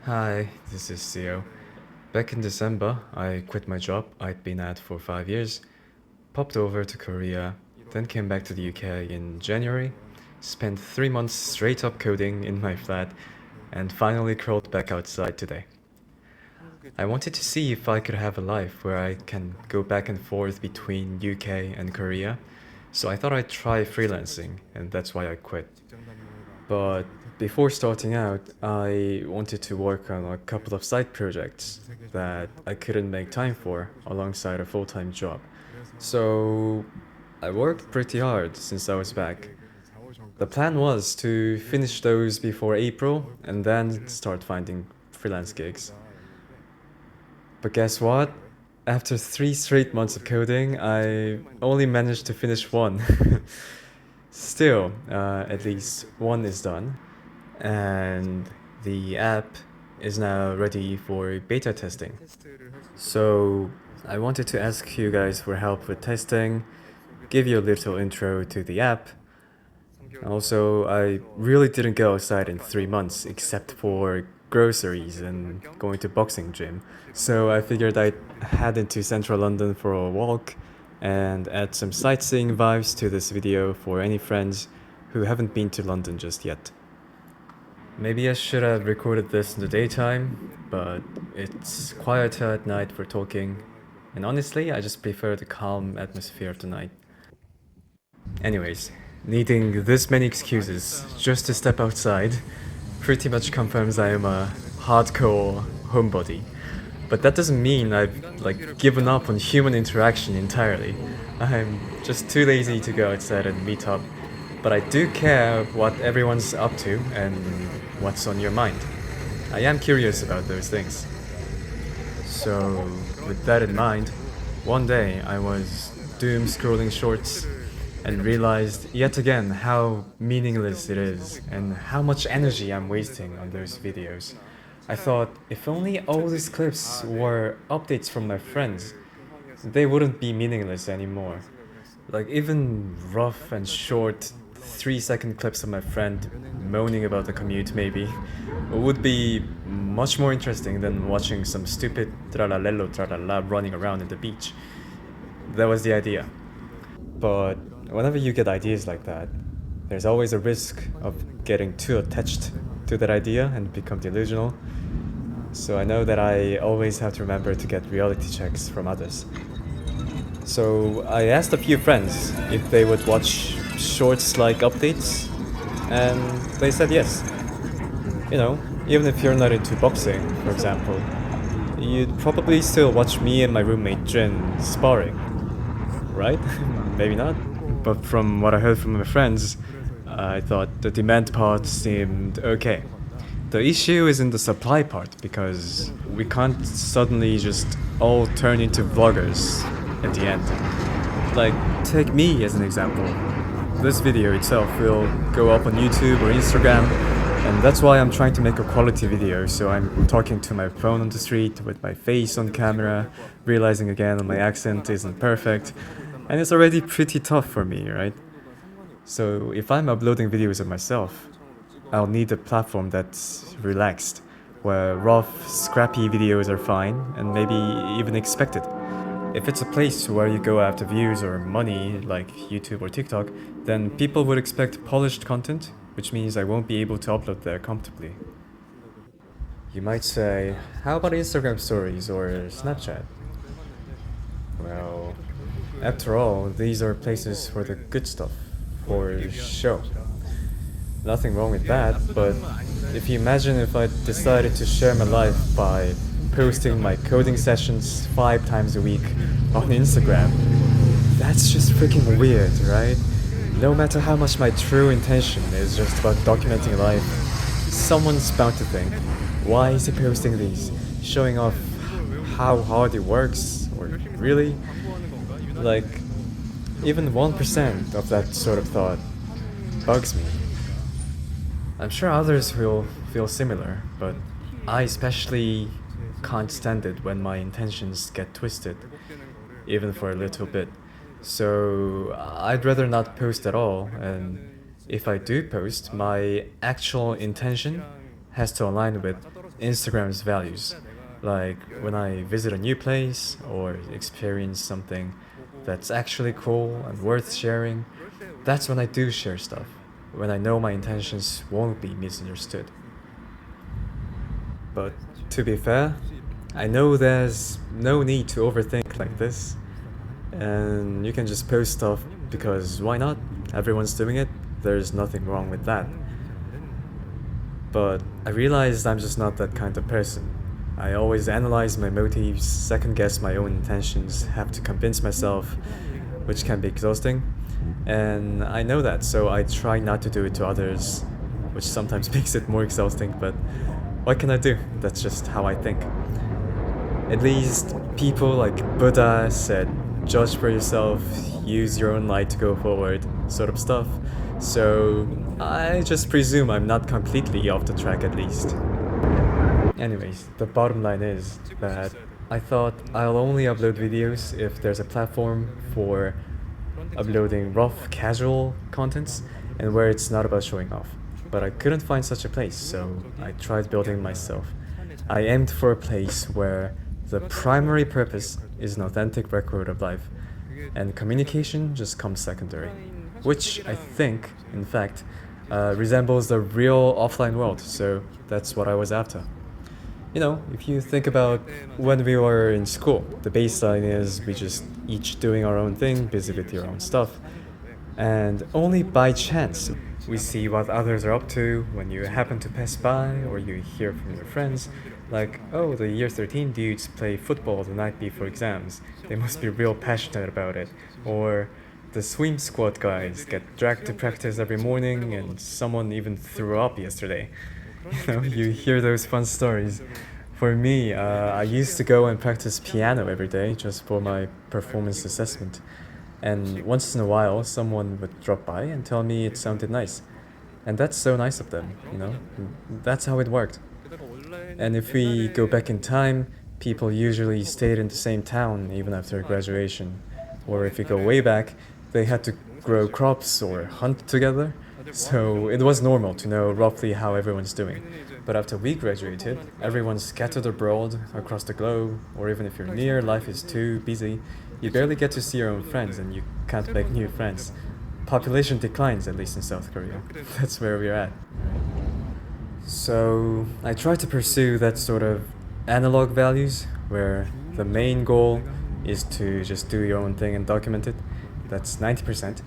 Hi, this is Theo. Back in December, I quit my job I'd been at for 5 years, popped over to Korea, then came back to the UK in January, spent 3 months straight up coding in my flat, and finally crawled back outside today. I wanted to see if I could have a life where I can go back and forth between UK and Korea, so I thought I'd try freelancing, and that's why I quit. But before starting out, I wanted to work on a couple of side projects that I couldn't make time for alongside a full-time job. So I worked pretty hard since I was back. The plan was to finish those before April and then start finding freelance gigs. But guess what? After 3 straight months of coding, I only managed to finish one. Still, at least one is done, and the app is now ready for beta testing. So I wanted to ask you guys for help with testing, give you a little intro to the app. Also, I really didn't go outside in 3 months except for groceries and going to boxing gym. So I figured I'd head into central London for a walk and add some sightseeing vibes to this video for any friends who haven't been to London just yet. Maybe I should have recorded this in the daytime, but it's quieter at night for talking, and honestly, I just prefer the calm atmosphere of the night. Anyways, needing this many excuses just to step outside pretty much confirms I am a hardcore homebody. But that doesn't mean I've given up on human interaction entirely. I'm just too lazy to go outside and meet up. But I do care what everyone's up to and what's on your mind. I am curious about those things. So, with that in mind, one day I was doom scrolling shorts and realized yet again how meaningless it is and how much energy I'm wasting on those videos. I thought if only all these clips were updates from my friends, they wouldn't be meaningless anymore. Like even rough and short 3 second clips of my friend moaning about the commute maybe would be much more interesting than watching some stupid tralalelo tralala running around in the beach. That was the idea. But whenever you get ideas like that, there's always a risk of getting too attached to that idea and become delusional. So I know that I always have to remember to get reality checks from others. So I asked a few friends if they would watch shorts like updates, and they said yes. You know, even if you're not into boxing, for example, you'd probably still watch me and my roommate Jin sparring, right? Maybe not. But from what I heard from my friends, I thought the demand part seemed okay. The issue is in the supply part because we can't suddenly just all turn into vloggers at the end. Like, take me as an example. This video itself will go up on YouTube or Instagram, and that's why I'm trying to make a quality video, so I'm talking to my phone on the street with my face on camera, realizing again that my accent isn't perfect, and it's already pretty tough for me, right? So if I'm uploading videos of myself, I'll need a platform that's relaxed, where rough, scrappy videos are fine and maybe even expected. If it's a place where you go after views or money, like YouTube or TikTok, then people would expect polished content, which means I won't be able to upload there comfortably. You might say, how about Instagram stories or Snapchat? Well, after all, these are places for the good stuff, for show. Nothing wrong with that, but if you imagine if I decided to share my life by posting my coding sessions 5 times a week on Instagram, that's just freaking weird, right? No matter how much my true intention is just about documenting life, someone's bound to think, why is he posting these? Showing off how hard he works? Or really? Like, even 1% of that sort of thought bugs me. I'm sure others will feel similar, but I especially can't stand it when my intentions get twisted, even for a little bit. So I'd rather not post at all, and if I do post, my actual intention has to align with Instagram's values. Like when I visit a new place or experience something that's actually cool and worth sharing, that's when I do share stuff, when I know my intentions won't be misunderstood. But to be fair, I know there's no need to overthink like this, and you can just post stuff because why not? Everyone's doing it, there's nothing wrong with that. But I realized I'm just not that kind of person. I always analyze my motives, second guess my own intentions, have to convince myself, which can be exhausting. And I know that, so I try not to do it to others, which sometimes makes it more exhausting, but what can I do? That's just how I think. At least people like Buddha said, judge for yourself, use your own light to go forward, sort of stuff. So I just presume I'm not completely off the track at least. Anyways, the bottom line is that I thought I'll only upload videos if there's a platform for uploading rough, casual contents and where it's not about showing off. But I couldn't find such a place, so I tried building myself. I aimed for a place where the primary purpose is an authentic record of life, and communication just comes secondary, which I think, in fact, resembles the real offline world, so that's what I was after. You know, if you think about when we were in school, the baseline is we just each doing our own thing, busy with your own stuff. And only by chance we see what others are up to when you happen to pass by or you hear from your friends, like, oh, the year 13 dudes play football the night before exams. They must be real passionate about it. Or the swim squad guys get dragged to practice every morning and someone even threw up yesterday. You know, you hear those fun stories. For me, I used to go and practice piano every day just for my performance assessment. And once in a while, someone would drop by and tell me it sounded nice. And that's so nice of them, you know? That's how it worked. And if we go back in time, people usually stayed in the same town even after graduation. Or if we go way back, they had to grow crops or hunt together. So it was normal to know roughly how everyone's doing. But after we graduated, everyone's scattered abroad across the globe, or even if you're near, life is too busy. You barely get to see your own friends and you can't make new friends. Population declines, at least in South Korea. That's where we're at. So I try to pursue that sort of analog values where the main goal is to just do your own thing and document it. That's 90%.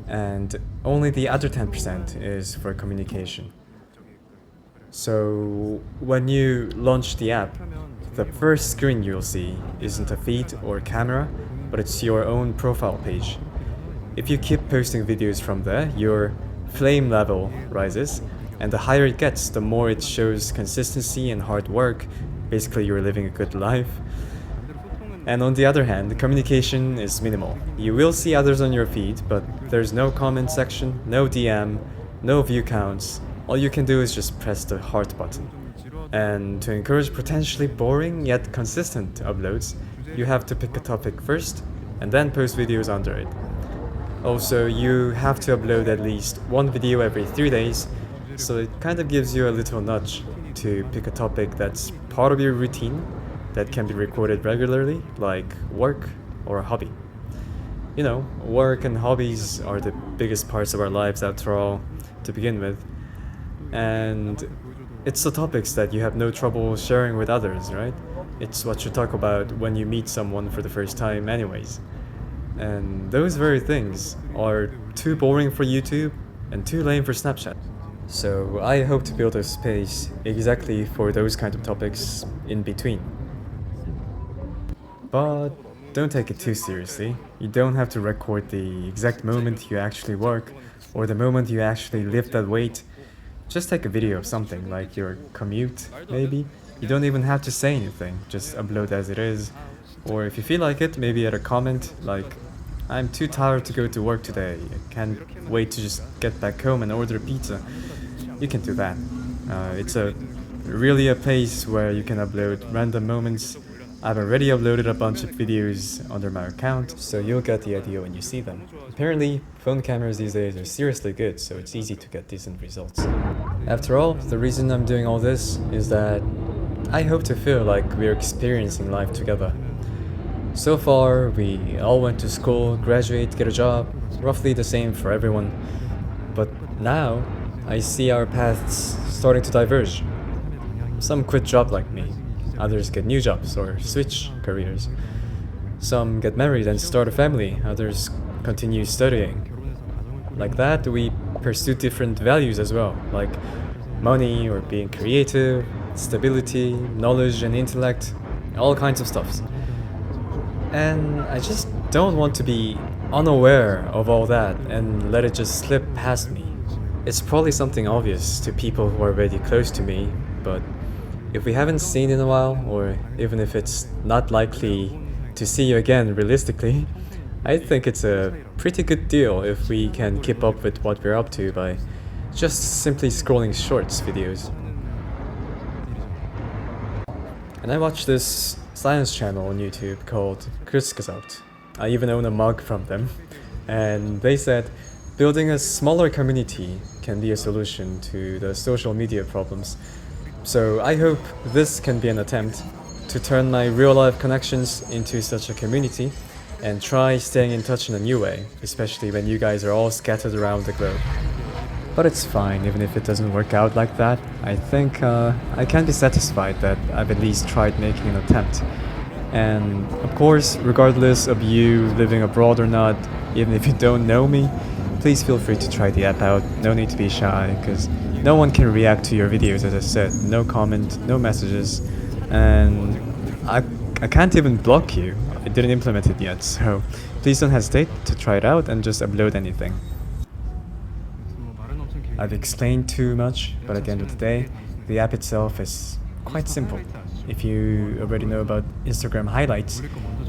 And only the other 10% is for communication. So when you launch the app, the first screen you'll see isn't a feed or camera, but it's your own profile page. If you keep posting videos from there, your flame level rises, and the higher it gets, the more it shows consistency and hard work. Basically, you're living a good life. And on the other hand, the communication is minimal. You will see others on your feed, but there's no comment section, no DM, no view counts. All you can do is just press the heart button. And to encourage potentially boring yet consistent uploads, you have to pick a topic first and then post videos under it. Also, you have to upload at least one video every 3 days, so it kind of gives you a little nudge to pick a topic that's part of your routine that can be recorded regularly, like work or a hobby. You know, work and hobbies are the biggest parts of our lives after all, to begin with. And it's the topics that you have no trouble sharing with others, right? It's what you talk about when you meet someone for the first time anyways. And those very things are too boring for YouTube and too lame for Snapchat. So I hope to build a space exactly for those kind of topics in between. But don't take it too seriously. You don't have to record the exact moment you actually work or the moment you actually lift that weight. Just take a video of something, like your commute, maybe. You don't even have to say anything, just upload as it is. Or if you feel like it, maybe add a comment, like, I'm too tired to go to work today, I can't wait to just get back home and order pizza. You can do that. It's really a place where you can upload random moments. I've already uploaded a bunch of videos under my account, so you'll get the idea when you see them. Apparently, phone cameras these days are seriously good, so it's easy to get decent results. After all, the reason I'm doing all this is that I hope to feel like we're experiencing life together. So far, we all went to school, graduate, get a job, roughly the same for everyone. But now, I see our paths starting to diverge. Some quit job like me, others get new jobs or switch careers. Some get married and start a family, others continue studying. Like that, we pursue different values as well, like money or being creative, stability, knowledge and intellect, all kinds of stuffs. And I just don't want to be unaware of all that and let it just slip past me. It's probably something obvious to people who are really close to me, but if we haven't seen in a while, or even if it's not likely to see you again realistically, I think it's a pretty good deal if we can keep up with what we're up to by just simply scrolling shorts videos. And I watch this science channel on YouTube called Krusgesagt. I even own a mug from them. And they said building a smaller community can be a solution to the social media problems. So I hope this can be an attempt to turn my real-life connections into such a community and try staying in touch in a new way, especially when you guys are all scattered around the globe. But it's fine, even if it doesn't work out like that. I think I can be satisfied that I've at least tried making an attempt. And of course, regardless of you living abroad or not, even if you don't know me, please feel free to try the app out. No need to be shy, because no one can react to your videos, as I said. No comment, no messages, and I can't even block you. I didn't implement it yet, so please don't hesitate to try it out and just upload anything. I've explained too much, but at the end of the day, the app itself is quite simple. If you already know about Instagram highlights,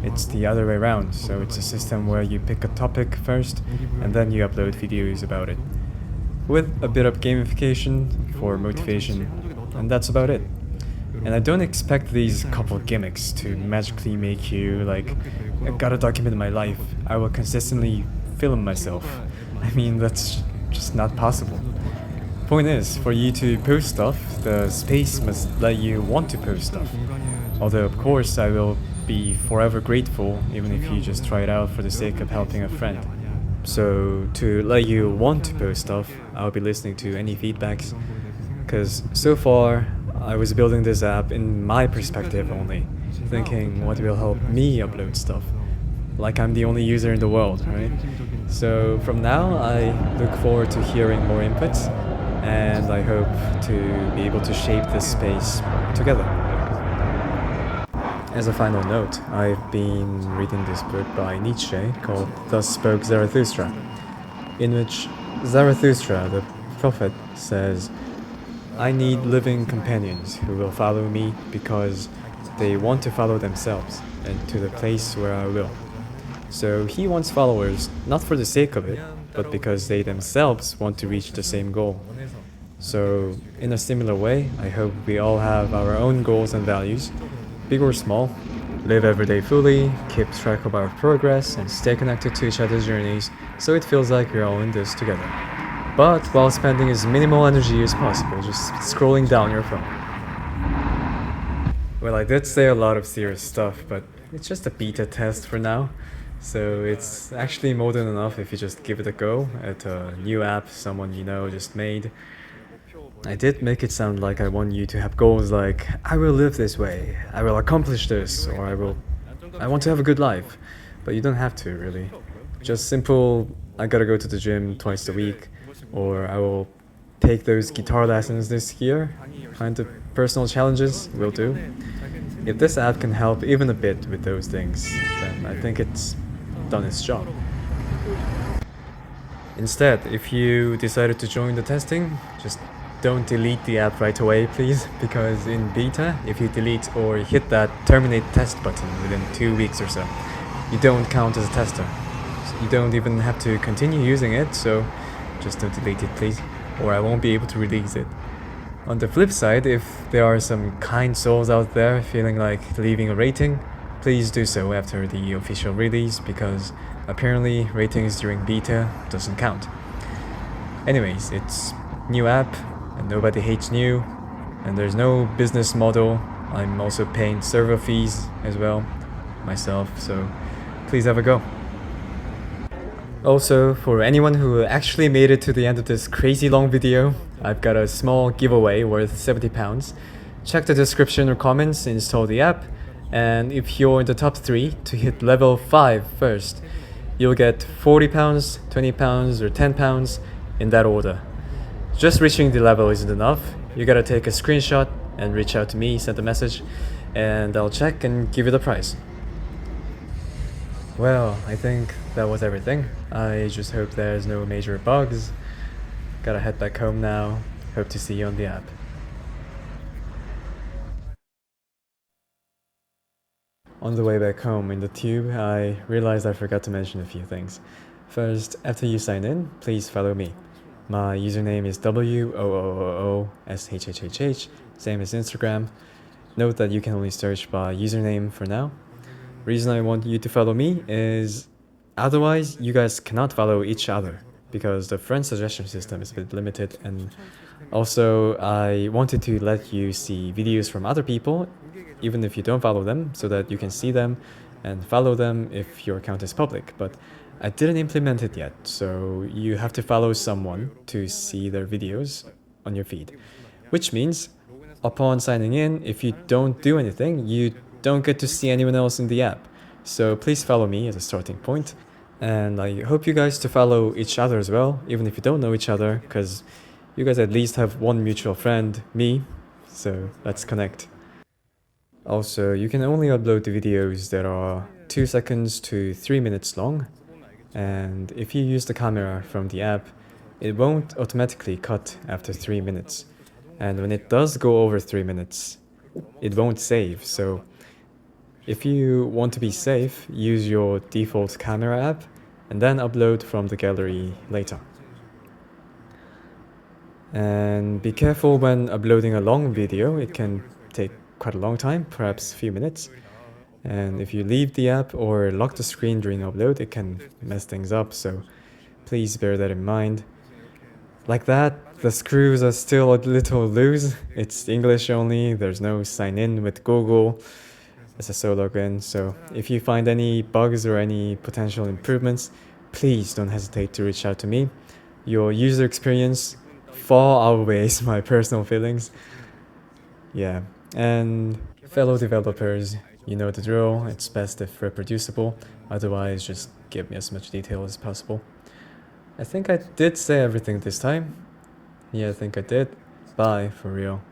it's the other way around. So it's a system where you pick a topic first and then you upload videos about it, with a bit of gamification for motivation, and that's about it. And I don't expect these couple gimmicks to magically make you like, I gotta document my life. I will consistently film myself. I mean, that's just not possible. Point is, for you to post stuff, the space must let you want to post stuff. Although of course I will be forever grateful even if you just try it out for the sake of helping a friend. So to let you want to post stuff, I'll be listening to any feedbacks, because so far I was building this app in my perspective only, thinking what will help me upload stuff, like I'm the only user in the world, right? So from now I look forward to hearing more inputs, and I hope to be able to shape this space together. As a final note, I've been reading this book by Nietzsche called Thus Spoke Zarathustra, in which Zarathustra, the prophet, says, I need living companions who will follow me because they want to follow themselves and to the place where I will. So he wants followers not for the sake of it, but because they themselves want to reach the same goal. So in a similar way, I hope we all have our own goals and values, big or small, live every day fully, keep track of our progress, and stay connected to each other's journeys so it feels like we're all in this together. But while spending as minimal energy as possible, just scrolling down your phone. Well, I did say a lot of serious stuff, but it's just a beta test for now. So it's actually more than enough if you just give it a go at a new app someone you know just made. I did make it sound like I want you to have goals like, I will live this way, I will accomplish this, or I want to have a good life. But you don't have to, really. Just simple, I gotta go to the gym twice a week, or I will take those guitar lessons this year, kind of personal challenges will do. If this app can help even a bit with those things, then I think it's done its job. Instead, if you decided to join the testing, just don't delete the app right away, please, because in beta, if you delete or hit that terminate test button within 2 weeks or so, you don't count as a tester. So you don't even have to continue using it, so just don't delete it, please, or I won't be able to release it. On the flip side, if there are some kind souls out there feeling like leaving a rating, please do so after the official release, because apparently ratings during beta doesn't count. Anyways, it's new app, and nobody hates new, and there's no business model I'm also paying server fees as well myself, so please have a go. Also, for anyone who actually made it to the end of this crazy long video, I've got a small giveaway worth £70. Check the description or comments, install the app, and if you're in the top 3 to hit level 5 first, you'll get £40, £20 or £10 in that order. Just reaching the level isn't enough. You gotta take a screenshot and reach out to me, send a message, and I'll check and give you the prize. Well, I think that was everything. I just hope there's no major bugs. Gotta head back home now. Hope to see you on the app. On the way back home in the tube, I realized I forgot to mention a few things. First, after you sign in, please follow me. My username is WOOOOSHHHH, same as Instagram. Note that you can only search by username for now. Reason I want you to follow me is otherwise you guys cannot follow each other because the friend suggestion system is a bit limited, and also I wanted to let you see videos from other people even if you don't follow them so that you can see them and follow them if your account is public, but I didn't implement it yet, so you have to follow someone to see their videos on your feed, which means upon signing in, if you don't do anything, you don't get to see anyone else in the app. So please follow me as a starting point, and I hope you guys to follow each other as well, even if you don't know each other, because you guys at least have one mutual friend, me, so let's connect. Also, you can only upload the videos that are 2 seconds to 3 minutes long, and if you use the camera from the app, it won't automatically cut after 3 minutes, and when it does go over 3 minutes, it won't save. So if you want to be safe, use your default camera app and then upload from the gallery later. And be careful when uploading a long video, it can take quite a long time, perhaps a few minutes. And if you leave the app or lock the screen during upload, it can mess things up, so please bear that in mind. Like that, the screws are still a little loose. It's English only, there's no sign in with Google SSO login, so if you find any bugs or any potential improvements, please don't hesitate to reach out to me. Your user experience far outweighs my personal feelings. Yeah, and fellow developers, you know the drill, it's best if reproducible, otherwise just give me as much detail as possible. I think I did say everything this time. Yeah, I think I did. Bye, for real.